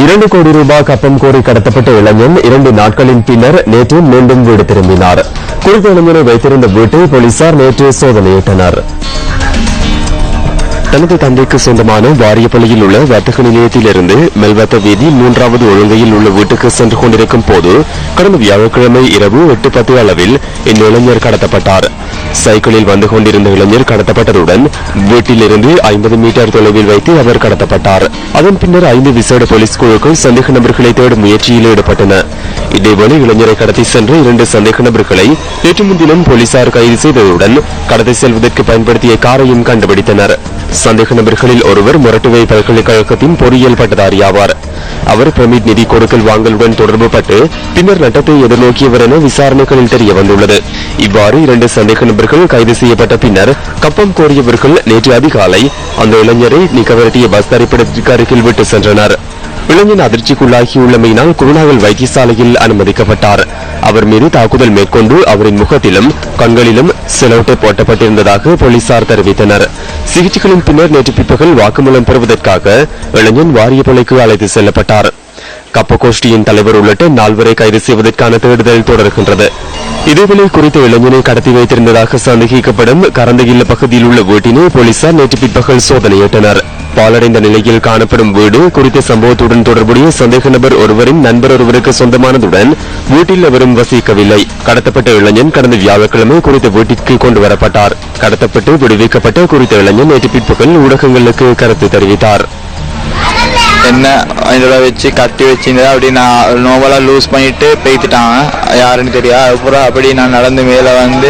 2 கோடி ரூபாய் கப்பம் கோரி கடத்தப்பட்ட இளைஞன் 2 நாட்களின் பின்னர் நேற்று மீண்டும் வீடு திரும்பினார். குறித்த இளைஞனை வைத்திருந்த வீட்டை போலீசார் நேற்று சோதனையிட்டனர். தனது தந்தைக்கு சொந்தமான வாரியப்பள்ளியில் உள்ள வர்த்தக நிலையத்திலிருந்து மெல்வத்த வீதி 3வது ஒழுங்கையில் உள்ள வீட்டுக்கு சென்று கொண்டிருக்கும் போது கடந்த வியாழக்கிழமை இரவு 8:10 அளவில் இந்த இளைஞர் கடத்தப்பட்டார். சைக்கிளில் வந்து கொண்டிருந்த இளைஞர் கடத்தப்பட்டதுடன் வீட்டிலிருந்து 50 மீட்டர் தொலைவில் வைத்து அவர் கடத்தப்பட்டார். அதன் பின்னர் 5 விசேட போலீஸ் குழுக்கள் சந்தேக நபர்களை தேடும் முயற்சியில் ஈடுபட்டன. இதேவேளை இளைஞரை கடத்தி சென்ற 2 சந்தேக நபர்களை நேற்று முன்தினம் போலீசார் கைது செய்ததுடன் கடத்தி செல்வதற்கு பயன்படுத்திய காரையும் கண்டுபிடித்தனர். சந்தேக நபர்களில் ஒருவர் மொரட்டுவை பல்கலைக்கழகத்தின் பொறியியல் பட்டதாரி ஆவார். அவர் பிரமிட் நிதி கொடுக்கல் வாங்கலுடன் தொடர்பு பட்டு பின்னர் நட்டத்தை எதிர்நோக்கியவர் என விசாரணைகளில் தெரிய வந்துள்ளது. இவ்வாறு 2 சந்தேக நபர்கள் கைது செய்யப்பட்ட பின்னர் கப்பம் கோரியவர்கள் நேற்று அதிகாலை அந்த இளைஞரை நிக்கவரட்டிய பஸ் தரிப்பிடத்திற்கு அருகில் விட்டு சென்றனர். இளைஞன் அதிர்ச்சிக்குள்ளாகியுள்ளமையினால் குருநாகல் வைத்தியசாலையில் அனுமதிக்கப்பட்டார். அவர் மீது தாக்குதல் மேற்கொண்டு அவரின் முகத்திலும் கண்களிலும் செலோட்டை போட்டப்பட்டிருந்ததாக போலீசார் தெரிவித்தனர். சிகிச்சைகளின் பின்னர் நேற்று பிற்பகல் வாக்குமூலம் பெறுவதற்காக இளைஞன் வாரியப்பள்ளிக்கு அழைத்து செல்லப்பட்டார். கப்பகோஷ்டியின் தலைவர் உள்ளிட்ட 4 வரை கைது செய்வதற்கான தேடுதல் தொடர்கின்றது. இதேவேளை குறித்த இளைஞனை கடத்தி வைத்திருந்ததாக சந்தேகிக்கப்படும் கரந்தகில்ல பகுதியில் உள்ள வீட்டினை போலீசார் நேற்று பிற்பகல் சோதனையிட்டனர். பாலடைந்த நிலையில் காணப்படும் வீடு குறித்த சம்பவத்துடன் தொடர்புடைய சந்தேக நபர் ஒருவரின் நண்பர் ஒருவருக்கு சொந்தமானதுடன் வீட்டில் எவரும் வசிக்கவில்லை. கடத்தப்பட்ட இளைஞன் கடந்த வியாழக்கிழமை குறித்த வீட்டிற்கு கொண்டு வரப்பட்டார். கடத்தப்பட்டு விடுவிக்கப்பட்ட குறித்த இளைஞன் நேற்று பிற்பகல் ஊடகங்களுக்கு கருத்து தெரிவித்தார். என்ன இதோட வச்சு கட்டி வச்சிருந்தது அப்படி நான் நோவலா லூஸ் பண்ணிட்டு போய்த்துட்டாங்க. யாருன்னு தெரியாது. அதுக்கப்புறம் அப்படி நான் நடந்து மேலே வந்து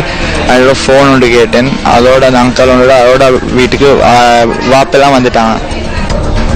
அதோட ஃபோன் ஒன்று கேட்டேன். அதோட அந்த அங்கிள் ஒன்று அதோட வீட்டுக்கு வாப்பெல்லாம் வந்துட்டாங்க.